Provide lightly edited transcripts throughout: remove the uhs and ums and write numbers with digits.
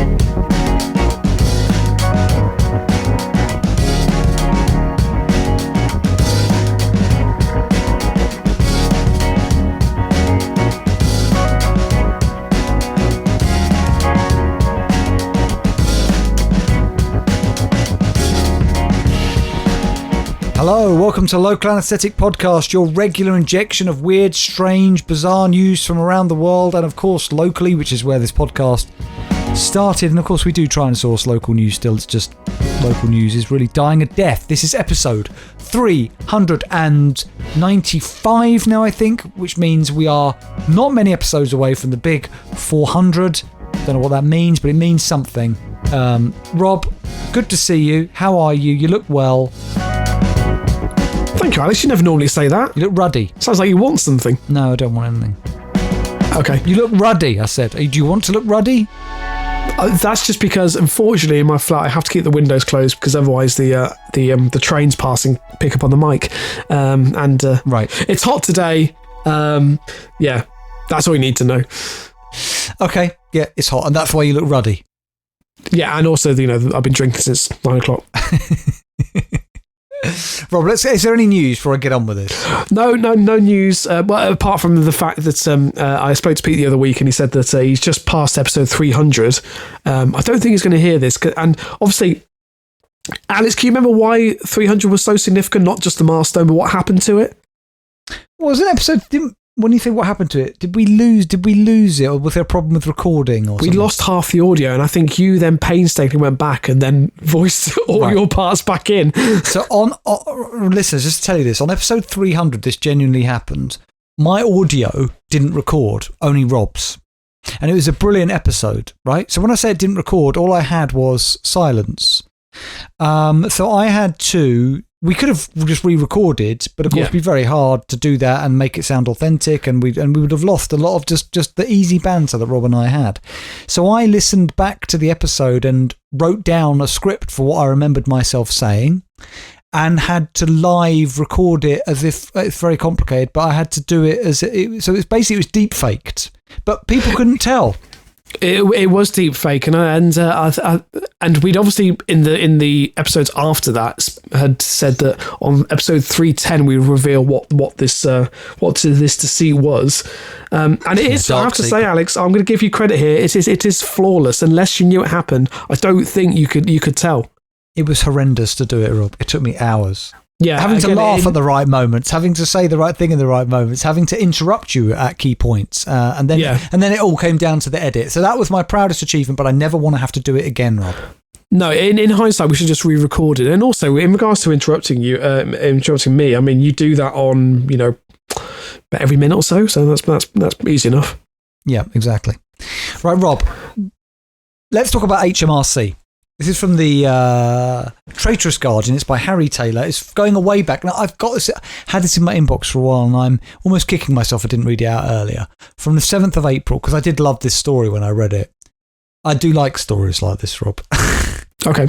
Hello, welcome to Local Anesthetic Podcast, your regular injection of weird, strange, bizarre news from around the world and, of course, locally, which is where this podcast started. And, of course, we do try and source local news still. It's just local news is really dying a death. This is episode 395 now, I think, which means we are not many episodes away from the big 400. Don't know what that means, but it means something. Rob, good to see you. How are you? You look well. Thank you, Alex. You never normally say that. You look ruddy. Sounds like you want something. No, I don't want anything. Okay. You look ruddy, I said. Do you want to look ruddy? That's just because, unfortunately, in my flat, I have to keep the windows closed because otherwise the trains passing pick up on the mic. Right. It's hot today. Yeah, that's all you need to know. Okay. Yeah, it's hot, and that's why you look ruddy. Yeah, and also, I've been drinking since 9 o'clock. Rob, is there any news before I get on with this? No news. Well, apart from the fact that I spoke to Pete the other week and he said that he's just passed episode 300. I don't think he's going to hear this. And obviously, Alex, can you remember why 300 was so significant? Not just the milestone, but what happened to it? Well, was an episode... When you think what happened to it, did we lose it, or was there a problem with recording? Or something? We lost half the audio, and I think you then painstakingly went back and then voiced all your parts back in. So listeners, just to tell you this, on episode 300, this genuinely happened. My audio didn't record, only Rob's. And it was a brilliant episode, right? So when I say it didn't record, all I had was silence. So I had to... We could have just re-recorded, but of course it'd be very hard to do that and make it sound authentic, and we would have lost a lot of just the easy banter that Rob and I had. So I listened back to the episode and wrote down a script for what I remembered myself saying, and had to live record it as if it's very complicated, but I had to do it so it was deep faked, but people couldn't tell. It was deep fake, and we'd obviously in the episodes after that had said that on episode 310 we reveal what this to see was, and it is. I have to say, Alex, I'm going to give you credit here. It is flawless. Unless you knew it happened, I don't think you could tell. It was horrendous to do it, Rob. It took me hours. Yeah, having to laugh at the right moments, having to say the right thing in the right moments, having to interrupt you at key points, and then it all came down to the edit. So that was my proudest achievement, but I never want to have to do it again, Rob. No, in hindsight, we should just re-record it. And also, in regards to interrupting me, I mean, you do that on every minute or so. So that's easy enough. Yeah, exactly. Right, Rob. Let's talk about HMRC. This is from the Traitorous Guardian. It's by Harry Taylor. It's going a way back. Now, I've got this, had this in my inbox for a while, and I'm almost kicking myself I didn't read it out earlier. From the 7th of April, because I did love this story when I read it. I do like stories like this, Rob. Okay,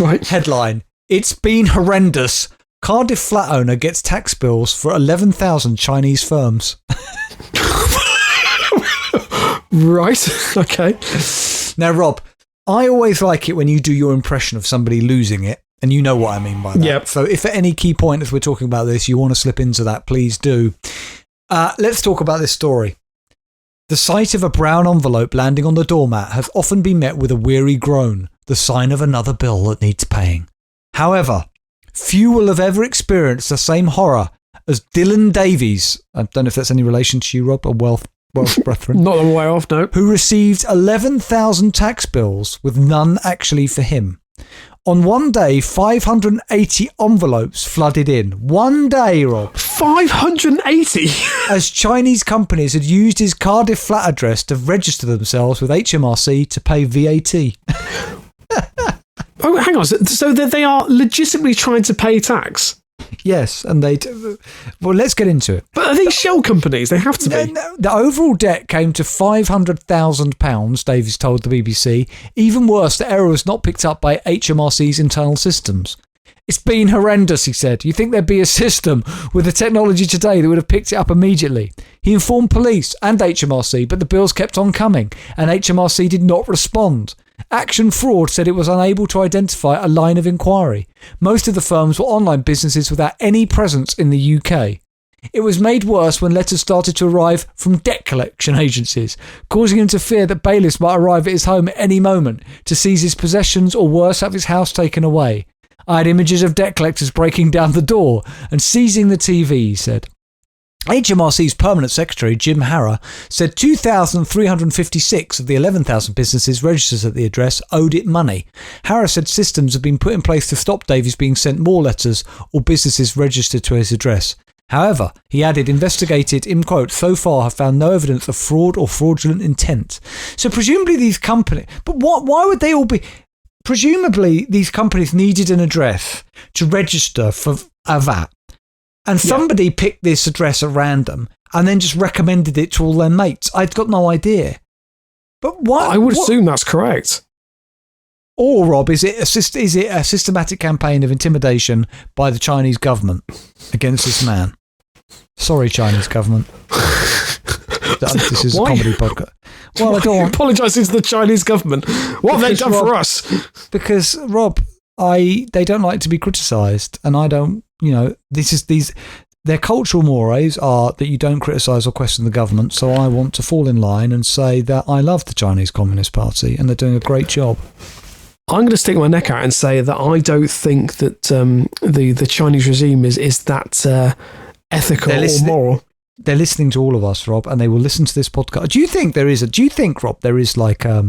right. Headline: It's been horrendous. Cardiff flat owner gets tax bills for 11,000 Chinese firms. Right, okay. Now, Rob, I always like it when you do your impression of somebody losing it, and you know what I mean by that. Yep. So if at any key point as we're talking about this, you want to slip into that, please do. Let's talk about this story. The sight of a brown envelope landing on the doormat has often been met with a weary groan, the sign of another bill that needs paying. However, few will have ever experienced the same horror as Dylan Davies. I don't know if that's any relation to you, Rob, or Welsh brethren. Not the way off, no. Who received 11,000 tax bills with none actually for him. On one day, 580 envelopes flooded in. One day, Rob. 580? As Chinese companies had used his Cardiff flat address to register themselves with HMRC to pay VAT. Oh, hang on. So they are legitimately trying to pay tax? Yes, and well, let's get into it. But are these shell companies? They have to be. No, the overall debt came to £500,000, Davies told the BBC. Even worse, the error was not picked up by HMRC's internal systems. It's been horrendous, he said. You think there'd be a system with the technology today that would have picked it up immediately? He informed police and HMRC, but the bills kept on coming, and HMRC did not respond. Action Fraud said it was unable to identify a line of inquiry. Most of the firms were online businesses without any presence in the UK. It was made worse when letters started to arrive from debt collection agencies, causing him to fear that bailiffs might arrive at his home at any moment to seize his possessions or worse, have his house taken away. I had images of debt collectors breaking down the door and seizing the TV, he said. HMRC's permanent secretary, Jim Harrer, said 2,356 of the 11,000 businesses registered at the address owed it money. Harrer said systems have been put in place to stop Davies being sent more letters or businesses registered to his address. However, he added, investigated, in quote, so far have found no evidence of fraud or fraudulent intent. So presumably these companies, but why would they all be, presumably these companies needed an address to register for a VAT. And somebody picked this address at random and then just recommended it to all their mates. I've got no idea. But why? I would assume that's correct. Or, Rob, is it a systematic campaign of intimidation by the Chinese government against this man? Sorry, Chinese government. This is a comedy podcast. Well, I don't apologising to the Chinese government. What have they done for us? Because, Rob, they don't like to be criticised, and I don't. Their cultural mores are that you don't criticise or question the government. So I want to fall in line and say that I love the Chinese Communist Party, and they're doing a great job. I'm going to stick my neck out and say that I don't think that the Chinese regime is that ethical or moral. They're listening to all of us, Rob, and they will listen to this podcast. Do you think, Rob, there is like a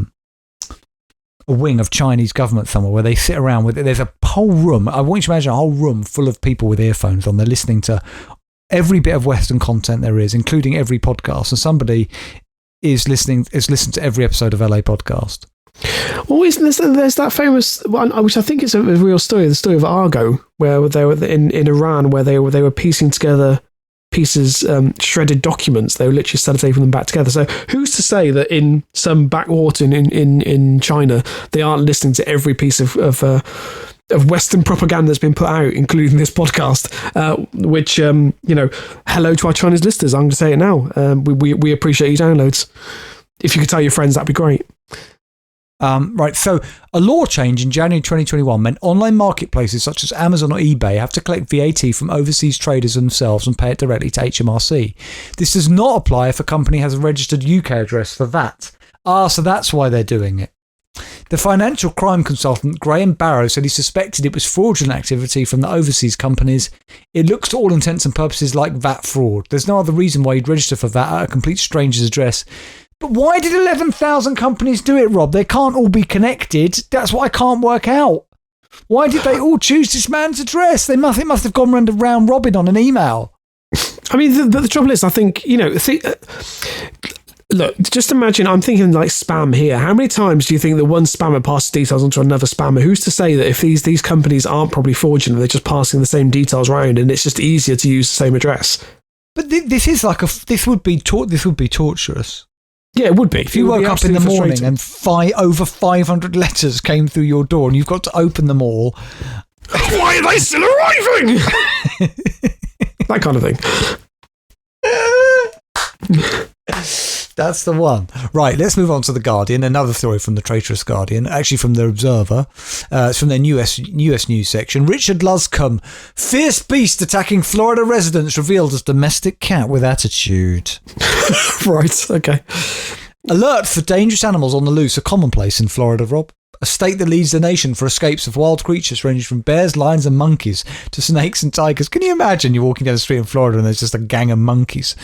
wing of Chinese government somewhere where they sit around with it? There's a whole room. I want you to imagine a whole room full of people with earphones on. They're listening to every bit of Western content there is, including every podcast. And somebody is listened to every episode of LAPodcast. Well, there's that famous one, which I think is a real story, the story of Argo, where they were in Iran, where they were piecing together pieces, shredded documents. They were literally sellotaping them back together. So who's to say that in some backwater in China, they aren't listening to every piece of Western propaganda that's been put out, including this podcast, which, hello to our Chinese listeners. I'm going to say it now. We appreciate your downloads. If you could tell your friends, that'd be great. Right, so a law change in January 2021 meant online marketplaces such as Amazon or eBay have to collect VAT from overseas traders themselves and pay it directly to HMRC. This does not apply if a company has a registered UK address for VAT. So that's why they're doing it. The financial crime consultant Graham Barrow said he suspected it was fraudulent activity from the overseas companies. It looks to all intents and purposes like VAT fraud. There's no other reason why you'd register for VAT at a complete stranger's address. But why did 11,000 companies do it, Rob? They can't all be connected. That's what I can't work out. Why did they all choose this man's address? It must have gone round robin on an email. I mean, the trouble is, I think, look, just imagine, I'm thinking like spam here. How many times do you think that one spammer passes details onto another spammer? Who's to say that if these companies aren't probably fraudulent, they're just passing the same details around and it's just easier to use the same address? But this would be torturous. Yeah, it would be. If you woke up in the morning and over 500 letters came through your door and you've got to open them all. Why are they still arriving? That kind of thing. That's the one. Right, let's move on to The Guardian. Another story from the traitorous Guardian, actually from The Observer. It's from their US news section. Richard Luscombe, fierce beast attacking Florida residents revealed as domestic cat with attitude. Right, okay. Alerts for dangerous animals on the loose are commonplace in Florida, Rob. A state that leads the nation for escapes of wild creatures ranging from bears, lions and monkeys to snakes and tigers. Can you imagine you're walking down the street in Florida and there's just a gang of monkeys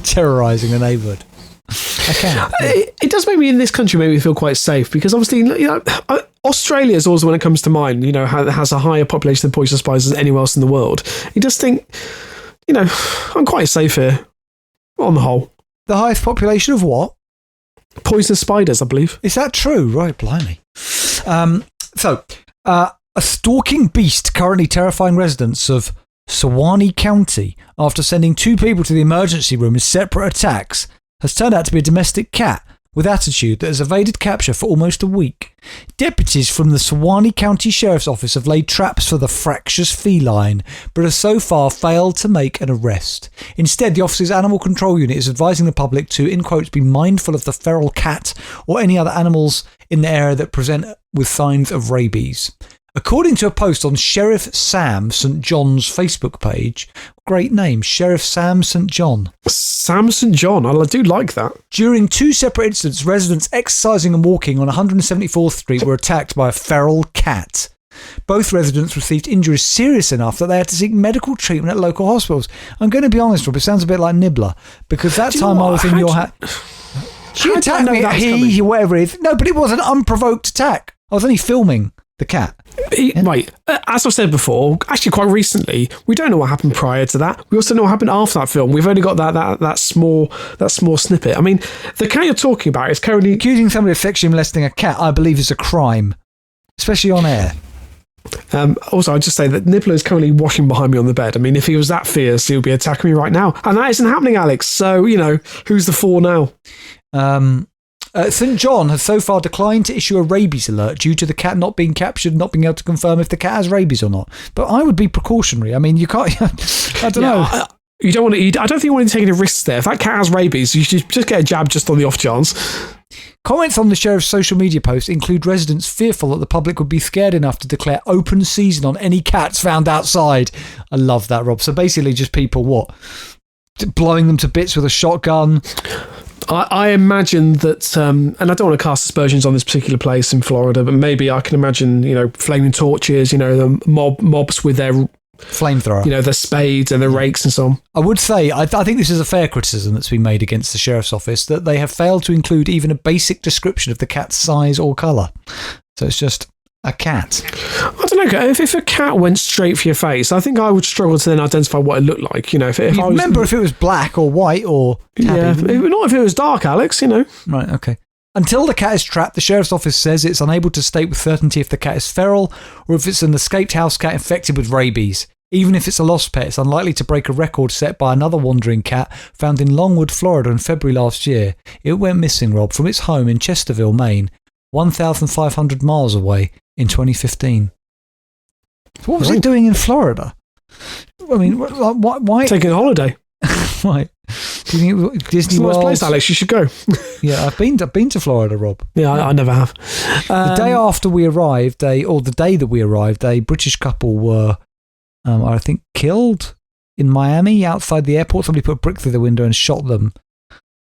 terrorising the neighbourhood? I can. It does make me, in this country, make me feel quite safe because obviously, Australia is always when it comes to mind, has a higher population of poisonous spiders than anywhere else in the world. You just think, I'm quite safe here, on the whole. The highest population of what? Poisonous spiders, I believe. Is that true? Right, blimey. A stalking beast currently terrifying residents of Suwannee County after sending 2 people to the emergency room in separate attacks has turned out to be a domestic cat with attitude that has evaded capture for almost a week. Deputies from the Sewanee County Sheriff's Office have laid traps for the fractious feline, but have so far failed to make an arrest. Instead, the office's animal control unit is advising the public to, in quotes, be mindful of the feral cat or any other animals in the area that present with signs of rabies. According to a post on Sheriff Sam St. John's Facebook page, great name, Sheriff Sam St. John. Sam St. John, I do like that. During 2 separate incidents, residents exercising and walking on 174th Street were attacked by a feral cat. Both residents received injuries serious enough that they had to seek medical treatment at local hospitals. I'm going to be honest, Rob, it sounds a bit like Nibbler, because that time I was in your house. She attacked me, he, whatever it is. No, but it was an unprovoked attack. I was only filming the cat. Right, as I said before, actually quite recently, we don't know what happened prior to that. We also know what happened after that film. We've only got that small snippet. I mean, the cat you're talking about is currently... Accusing somebody of sexually molesting a cat, I believe, is a crime, especially on air. Also, I'd just say that Nibbler is currently washing behind me on the bed. I mean, if he was that fierce, he would be attacking me right now. And that isn't happening, Alex. So, who's the fool now? St. John has so far declined to issue a rabies alert due to the cat not being captured, not being able to confirm if the cat has rabies or not. But I would be precautionary. I mean, you can't... I don't know. You don't want to... I don't think you want to take any risks there. If that cat has rabies, you should just get a jab just on the off chance. Comments on the sheriff's social media post include residents fearful that the public would be scared enough to declare open season on any cats found outside. I love that, Rob. So basically just people, blowing them to bits with a shotgun... I imagine that, and I don't want to cast aspersions on this particular place in Florida, but maybe I can imagine, flaming torches, the mobs with their flamethrower, their spades and their rakes and so on. I would say, I think this is a fair criticism that's been made against the sheriff's office, that they have failed to include even a basic description of the cat's size or colour. So it's just a cat. I don't know. If a cat went straight for your face, I think I would struggle to then identify what it looked like. If it was black or white or tabby. Not if it was dark, Alex. Right. Okay. Until the cat is trapped, the sheriff's office says it's unable to state with certainty if the cat is feral or if it's an escaped house cat infected with rabies. Even if it's a lost pet, it's unlikely to break a record set by another wandering cat found in Longwood, Florida in February last year. It went missing, Rob, from its home in Chesterville, Maine, 1,500 miles away in 2015. What was it doing in Florida? I mean, why? Taking a holiday. Right. Do you think Disney World? It's a nice place, Alex. You should go. Yeah, I've been to Florida, Rob. Yeah, I never have. The day after we arrived, the day that we arrived, a British couple were, I think, killed in Miami outside the airport. Somebody put a brick through the window and shot them.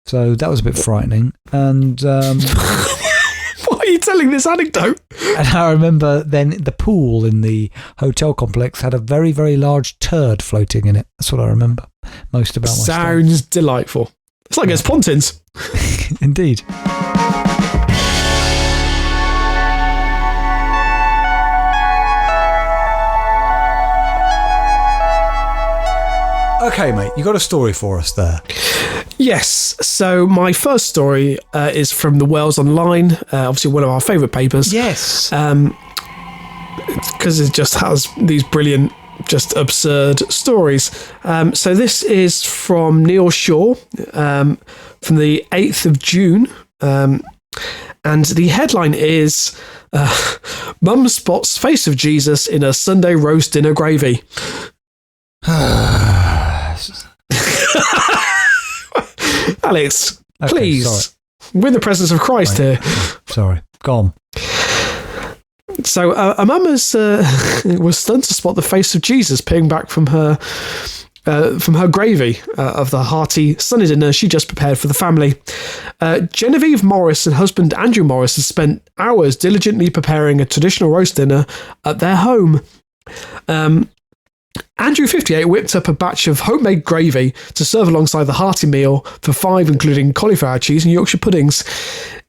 So that was a bit frightening. And why are you telling this anecdote? And I remember then the pool in the hotel complex had a very, very large turd floating in it. That's what I remember most about my Sounds delightful. It's like it's Pontins. Indeed. Okay, mate, you got a story for us there. Yes. So my first story is from the Wales Online, obviously one of our favourite papers. Yes. Because it just has these brilliant, just absurd stories. So this is from Neil Shaw, from the 8th of June. And the headline is, Mum spots face of Jesus in a Sunday roast dinner gravy. Alex, okay, please, we're in the presence of Christ here. Sorry, go on. So a mum was stunned to spot the face of Jesus peering back from her gravy of the hearty Sunday dinner she just prepared for the family. Genevieve Morris and husband Andrew Morris had spent hours diligently preparing a traditional roast dinner at their home. Andrew, 58, whipped up a batch of homemade gravy to serve alongside the hearty meal for 5, including cauliflower cheese and Yorkshire puddings.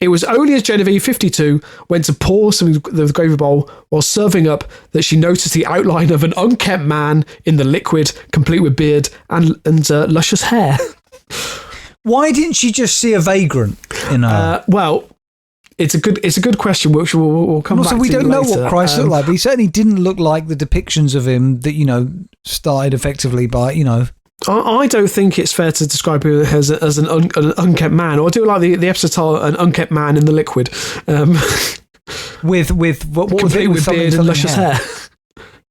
It was only as Genevieve, 52, went to pour some of the gravy bowl while serving up that she noticed the outline of an unkempt man in the liquid, complete with beard and luscious hair. Why didn't she just see a vagrant in her? Well, it's a good question, which we'll come back to. Also, we don't know later. what Christ looked like, but he certainly didn't look like the depictions of him that, started effectively by, I don't think it's fair to describe him as an unkempt man, or I do like the episode title, An Unkept Man in the Liquid. With what was it? With beard and luscious hair.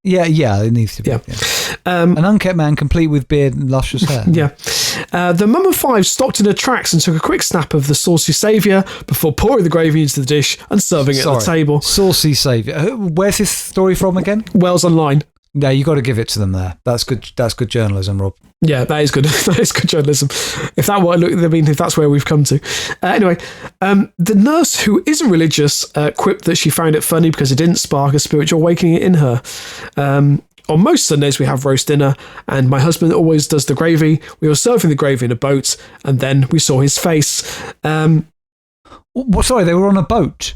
Yeah, it needs to be. Yeah. An unkept man complete with beard and luscious hair. Yeah. The mum of five stopped in her tracks and took a quick snap of the saucy saviour before pouring the gravy into the dish and serving it at the table. Saucy saviour. Where's this story from again? Wales Online. Yeah, you got to give it to them there. That's good. That's good journalism, Rob. Yeah, that is good. That is good journalism. If that's where we've come to. Anyway, the nurse, who isn't religious, quipped that she found it funny because it didn't spark a spiritual awakening in her. On most Sundays, we have roast dinner, and my husband always does the gravy. We were serving the gravy in a boat, and then we saw his face. Sorry, they were on a boat?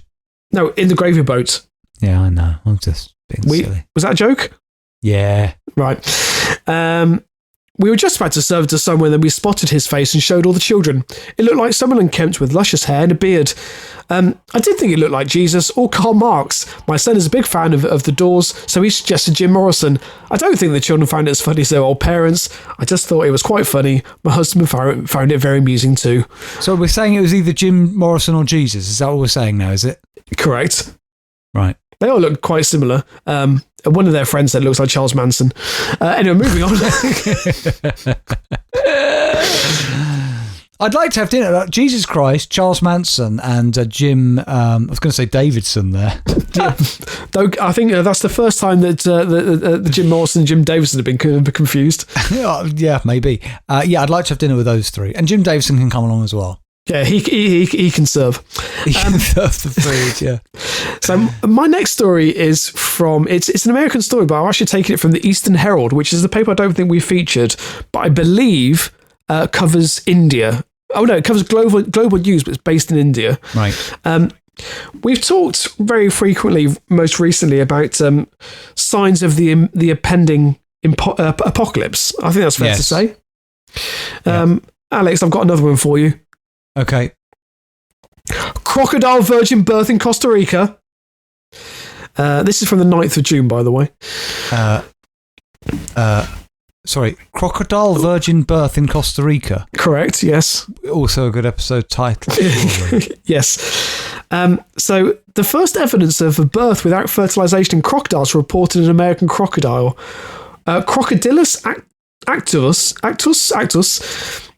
No, in the gravy boat. Yeah, I know. I'm just being silly. Was that a joke? Yeah. Right. We were just about to serve it to someone, then we spotted his face and showed all the children. It looked like someone unkempt with luscious hair and a beard. I did think it looked like Jesus or Karl Marx. My son is a big fan of The Doors, so he suggested Jim Morrison. I don't think the children found it as funny as their old parents. I just thought it was quite funny. My husband found it very amusing too. So we're saying it was either Jim Morrison or Jesus. Is that what we're saying now, is it? Correct. Right. They all look quite similar. One of their friends said it looks like Charles Manson. Anyway, moving on. I'd like to have dinner. Jesus Christ, Charles Manson, and Jim. I was going to say Davidson there. Yeah. Though I think that's the first time that the Jim Morrison and Jim Davidson have been confused. Yeah, maybe. Yeah, I'd like to have dinner with those three, and Jim Davidson can come along as well. Yeah, he can serve. He can serve the food, yeah. So my next story is from, it's an American story, but I'm actually taking it from the Eastern Herald, which is the paper I don't think we featured, but I believe covers India. Oh no, it covers global news, but it's based in India. Right. We've talked very frequently, most recently, about signs of the impending apocalypse. I think that's fair to say. Alex, I've got another one for you. Okay. Crocodile virgin birth in Costa Rica. This is from the 9th of June, by the way. Sorry, crocodile virgin birth in Costa Rica. Correct, yes. Also a good episode title. Yes. So the first evidence of a birth without fertilization in crocodiles reported in an American crocodile. Crocodilus actus,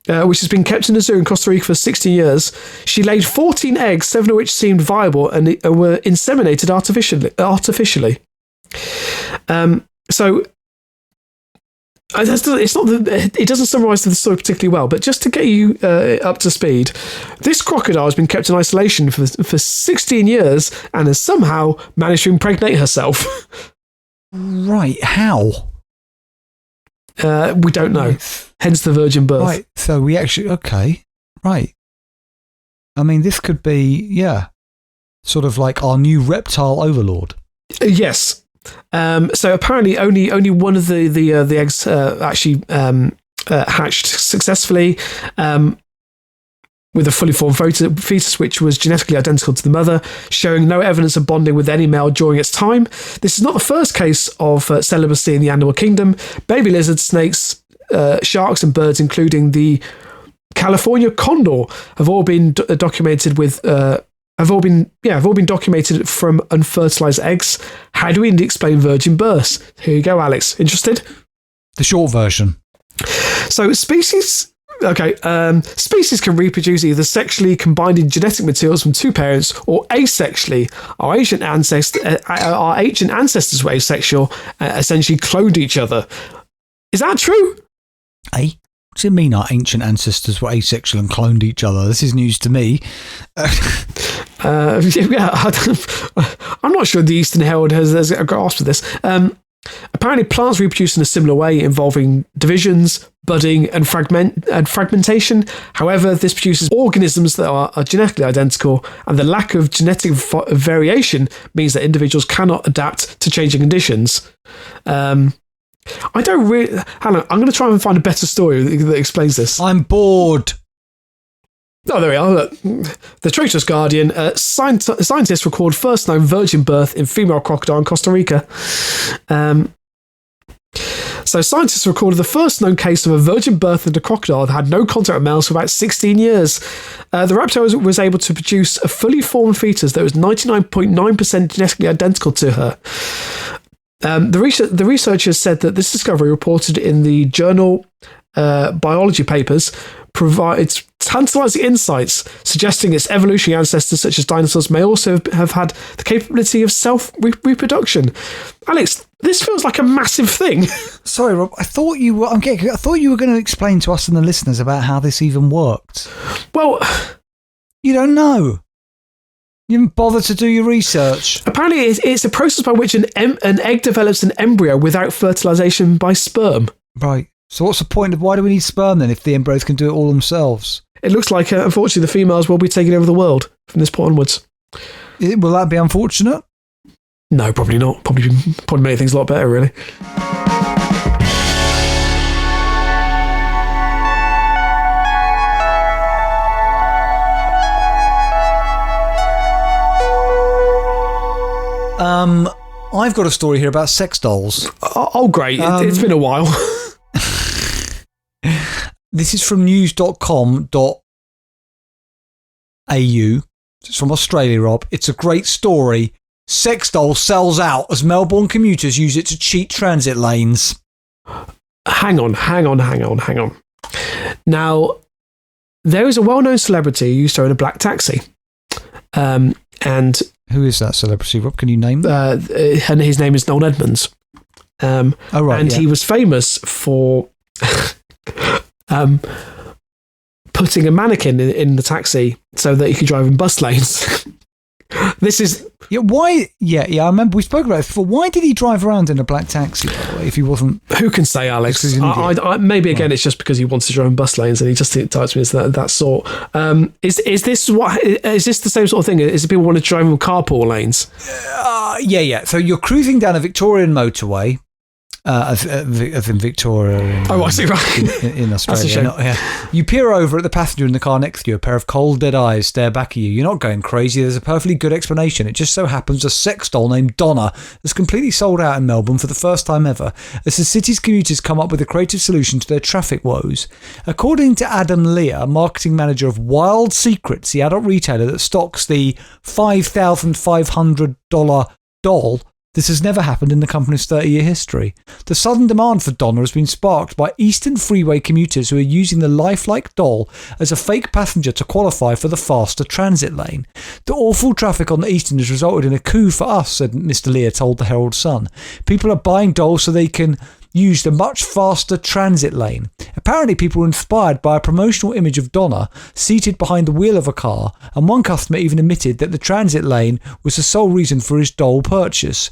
which has been kept in a zoo in Costa Rica for 16 years. She laid 14 eggs, 7 of which seemed viable and were inseminated artificially. So it doesn't summarise the story particularly well, but just to get you up to speed, this crocodile has been kept in isolation for 16 years and has somehow managed to impregnate herself. Right, how? We don't know. Right. Hence the virgin birth. Right, so we actually, okay, right. I mean, this could be, sort of like our new reptile overlord. Yes. So apparently only one of the eggs actually hatched successfully with a fully formed fetus, which was genetically identical to the mother, showing no evidence of bonding with any male during its time. This is not the first case of celibacy in the animal kingdom. Baby lizards, snakes, sharks and birds, including the California condor, have all been documented with have all been documented from unfertilized eggs. How do we explain virgin births? Here you go, Alex. Interested? The short version. So species can reproduce either sexually combining genetic materials from two parents or asexually. Our ancient ancestors were asexual, essentially cloned each other. Is that true? What does it mean our ancient ancestors were asexual and cloned each other? This is news to me. I'm not sure the Eastern Herald has a grasp of this. Apparently, plants reproduce in a similar way, involving divisions, budding, and fragmentation. However, this produces organisms that are genetically identical, and the lack of genetic variation means that individuals cannot adapt to changing conditions. I don't really... Hang on, I'm going to try and find a better story that explains this. I'm bored. Oh, there we are. Look. The Traitorous Guardian. Scientists record first known virgin birth in female crocodile in Costa Rica. So scientists recorded the first known case of a virgin birth in a crocodile that had no contact with males for about 16 years. The raptor was able to produce a fully formed fetus that was 99.9% genetically identical to her. The researchers said that this discovery, reported in the journal Biology Papers, provides tantalizing insights suggesting its evolutionary ancestors, such as dinosaurs, may also have had the capability of self-reproduction. Alex, this feels like a massive thing. Sorry, Rob. I thought you were going to explain to us and the listeners about how this even worked. Well, you don't know. You didn't bother to do your research. Apparently, it's a process by which an egg develops an embryo without fertilization by sperm. Right. So what's the point of why do we need sperm then if the embryos can do it all themselves? It looks like, unfortunately, the females will be taking over the world from this point onwards. Will that be unfortunate? No, probably not. Probably make things a lot better, really. I've got a story here about sex dolls. Oh great. It's been a while. This is from news.com.au. It's from Australia, Rob. It's a great story. Sex doll sells out as Melbourne commuters use it to cheat transit lanes. Hang on. Now, there is a well-known celebrity who used to own a black taxi. And who is that celebrity, Rob? Can you name them? His name is Noel Edmonds. He was famous for putting a mannequin in the taxi so that he could drive in bus lanes. This is... why? I remember we spoke about it before. Why did he drive around in a black taxi, by the way, if he wasn't... Who can say, Alex? Maybe, again, it's just because he wants to drive in bus lanes and he just types me as that sort. Is this the same sort of thing? Is it people want to drive in carpool lanes? So you're cruising down a Victorian motorway, as in Victoria. I see, right. In Australia. You peer over at the passenger in the car next to you. A pair of cold, dead eyes stare back at you. You're not going crazy. There's a perfectly good explanation. It just so happens a sex doll named Donna has completely sold out in Melbourne for the first time ever, as the city's commuters come up with a creative solution to their traffic woes. According to Adam Lear, marketing manager of Wild Secrets, the adult retailer that stocks the $5,500 doll, this has never happened in the company's 30-year history. The sudden demand for Donna has been sparked by Eastern Freeway commuters who are using the lifelike doll as a fake passenger to qualify for the faster transit lane. The awful traffic on the Eastern has resulted in a coup for us, said Mr. Lear told the Herald Sun. People are buying dolls so they can use the much faster transit lane. Apparently, people were inspired by a promotional image of Donna seated behind the wheel of a car, and one customer even admitted that the transit lane was the sole reason for his doll purchase.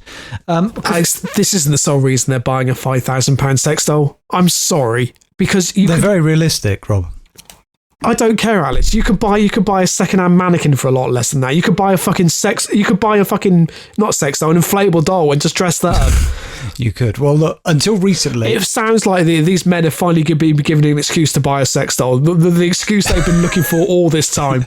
Alex, this isn't the sole reason they're buying a £5,000 sex doll. I'm sorry, because they're very realistic, Rob. I don't care, Alex. You could buy a second-hand mannequin for a lot less than that. You could buy an inflatable doll and just dress that up. You could. Well, look, until recently... It sounds like these men are finally going to be given an excuse to buy a sex doll. The excuse they've been looking for all this time.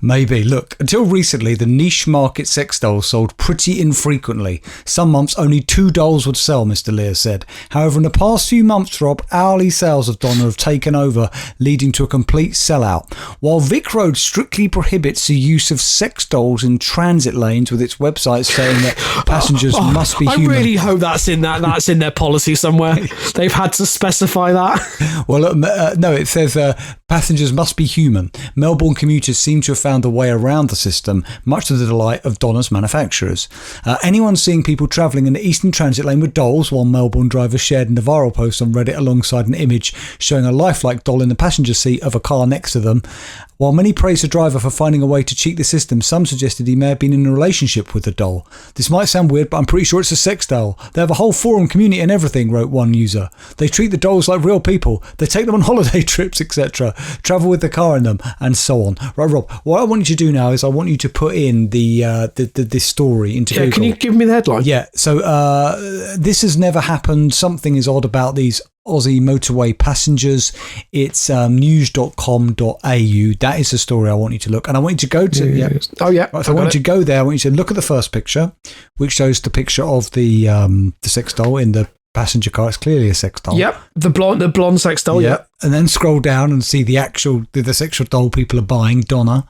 Maybe. Look, until recently, the niche market sex dolls sold pretty infrequently. Some months, only 2 dolls would sell, Mr. Lear said. However, in the past few months, Rob, hourly sales of Donna have taken over, leading to a complete sellout. While Vic Road strictly prohibits the use of sex dolls in transit lanes, with its website saying that passengers must be human. I really hope that's in their policy somewhere. They've had to specify that. Well, no, it says passengers must be human. Melbourne commuters seem to have found a way around the system, much to the delight of Donna's manufacturers. Anyone seeing people travelling in the Eastern Transit lane with dolls, while Melbourne drivers shared in the viral post on Reddit alongside an image showing a lifelike doll in the passenger seat of a car next to them. While many praised the driver for finding a way to cheat the system, some suggested he may have been in a relationship with the doll. This might sound weird, but I'm pretty sure it's a sex doll. They have a whole forum community and everything, wrote one user. They treat the dolls like real people. They take them on holiday trips, etc. Travel with the car in them, and so on. Right, Rob, what I want you to do now is I want you to put in this story into Google. Can you give me the headline? Yeah, so this has never happened. Something is odd about these Aussie motorway passengers. It's news.com.au. That is the story I want you to look. And I want you to go to... Yeah. Oh, yeah. Right, so I want you to go there. I want you to look at the first picture, which shows the picture of the sex doll in the passenger car. It's clearly a sex doll. Yep, the blonde sex doll. Yep. And then scroll down and see the sexual doll people are buying, Donna.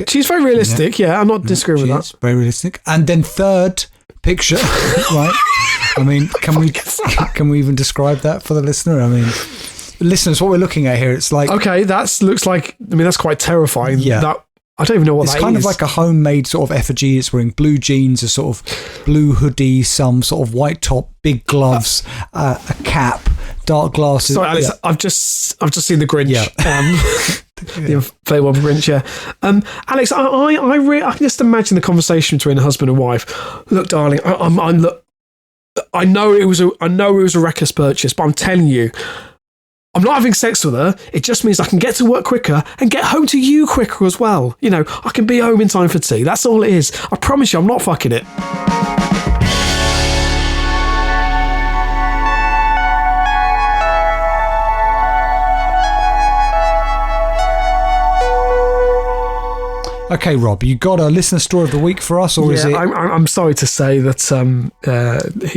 She's very realistic. Yeah, I'm not disagreeing with that. Very realistic. And then third picture, right? I mean, can we even describe that for the listener? I mean, listeners, what we're looking at here, it's like... Okay, looks like... I mean, that's quite terrifying. Yeah. I don't even know what that is. It's kind of like a homemade sort of effigy. It's wearing blue jeans, a sort of blue hoodie, some sort of white top, big gloves, a cap, dark glasses. Sorry, Alex, I've just seen the Grinch. Yeah. The inflatable Grinch, yeah. Alex, I can just imagine the conversation between a husband and wife. Look, darling, I know it was a reckless purchase, but I'm telling you, I'm not having sex with her. It just means I can get to work quicker and get home to you quicker as well. You know, I can be home in time for tea. That's all it is. I promise you, I'm not fucking it. Okay, Rob, you got a listener story of the week for us, or is it? I'm sorry to say that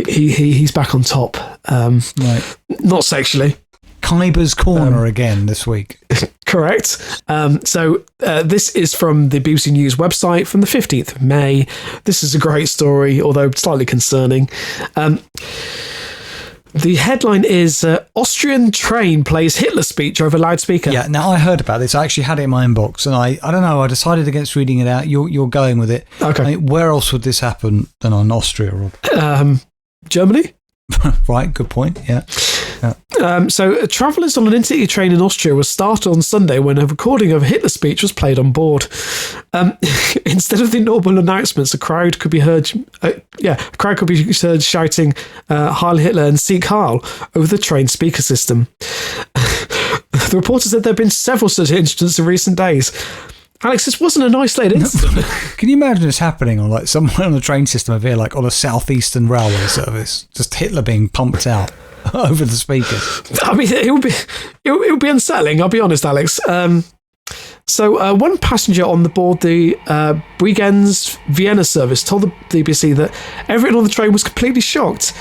he's back on top. Right. Not sexually. Kyber's Corner again this week. Correct. So this is from the BBC News website from the 15th of May. This is a great story, although slightly concerning. The headline is Austrian train plays Hitler speech over loudspeaker. Yeah, now I heard about this. I actually had it in my inbox, and I don't know, I decided against reading it out. You're going with it. Okay. I mean, where else would this happen than on Austria, Rob? Germany? Right, good point, yeah. So travellers on an intercity train in Austria was startled on Sunday when a recording of a Hitler speech was played on board. Instead of the normal announcements, a crowd could be heard shouting Heil Hitler and Sieg Heil over the train speaker system. The reporter said there have been several such incidents in recent days. Alex, this wasn't an isolated incident. Can you imagine this happening on like somewhere on the train system over here, like on a southeastern railway service? Just Hitler being pumped out over the speakers. I mean, it would be unsettling. I'll be honest, Alex. So one passenger on the board the Bregenz Vienna service told the BBC that everyone on the train was completely shocked.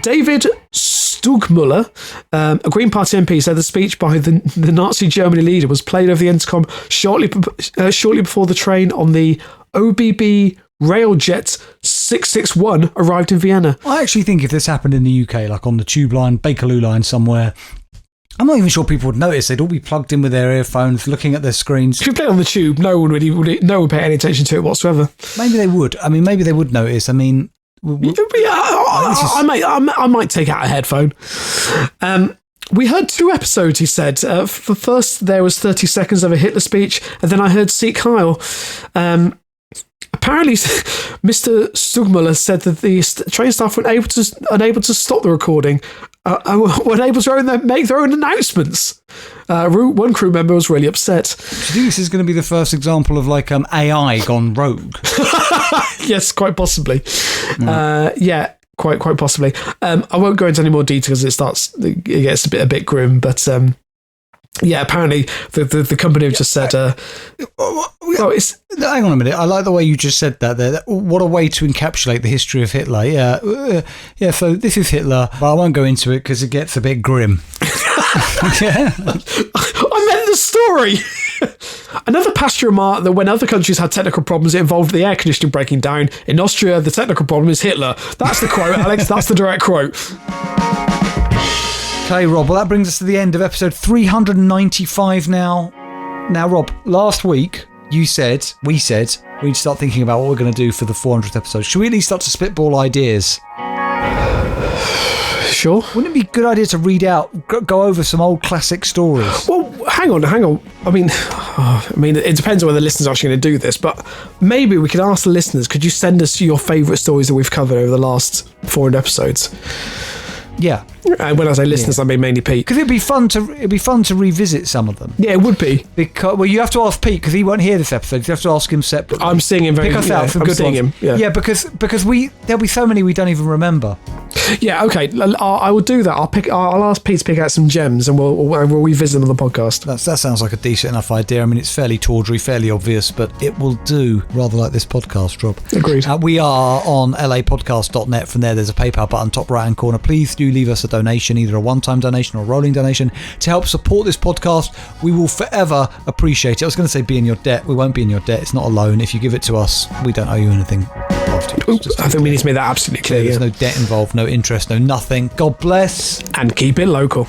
David Stugmuller, a Green Party MP, said the speech by the Nazi Germany leader was played over the intercom shortly before the train on the OBB Railjet 661 arrived in Vienna. I actually think if this happened in the UK, like on the tube line, Bakerloo line somewhere, I'm not even sure people would notice. They'd all be plugged in with their earphones, looking at their screens. If you play it on the tube, no one would pay any attention to it whatsoever. Maybe they would. I mean, maybe they would notice. I mean... I might take out a headphone. We heard 2 episodes, he said. For first, there was 30 seconds of a Hitler speech, and then I heard Sieg Heil. Apparently, Mr. Stugmuller said that the train staff were unable to stop the recording, were able to make their own announcements. One crew member was really upset. Do you think this is going to be the first example of like AI gone rogue? Yes, quite possibly. Yeah, quite possibly. I won't go into any more details. It gets a bit grim, but yeah, apparently the company have just said. Hang on a minute. I like the way you just said that there. What a way to encapsulate the history of Hitler. Yeah. So this is Hitler, but I won't go into it because it gets a bit grim. Yeah. I meant the story. Another passenger remarked that when other countries had technical problems, it involved the air conditioning breaking down. In Austria, the technical problem is Hitler. That's the quote, Alex. That's the direct quote. Okay, Rob. Well, that brings us to the end of episode 395 now. Now, Rob, last week we said we'd start thinking about what we're going to do for the 400th episode. Should we at least start to spitball ideas? Sure. Wouldn't it be a good idea to read out, go over some old classic stories? Well, hang on. I mean, it depends on whether the listeners are actually going to do this, but maybe we could ask the listeners, could you send us your favourite stories that we've covered over the last 400 episodes? Yeah. And when I say listeners, I mean mainly Pete. Because it'd be fun to revisit some of them. Yeah, it would be. Because you have to ask Pete because he won't hear this episode. You have to ask him separately. I'm seeing him very. Pick us out some good ones. Him. Yeah, because there'll be so many we don't even remember. Yeah, okay. I will do that. I'll ask Pete to pick out some gems, and we'll revisit them on the podcast. That sounds like a decent enough idea. I mean, it's fairly tawdry, fairly obvious, but it will do, rather like this podcast, Rob. Agreed. We are on LAPodcast.net. From there, there's a PayPal button, top right-hand corner. Please do leave us a donation, either a one-time donation or a rolling donation, to help support this podcast. We will forever appreciate it. I was going to say be in your debt. We won't be in your debt. It's not a loan. If you give it to us, we don't owe you anything. I think we need to make that absolutely clear. There's no debt involved, no interest, no nothing. God bless. And keep it local.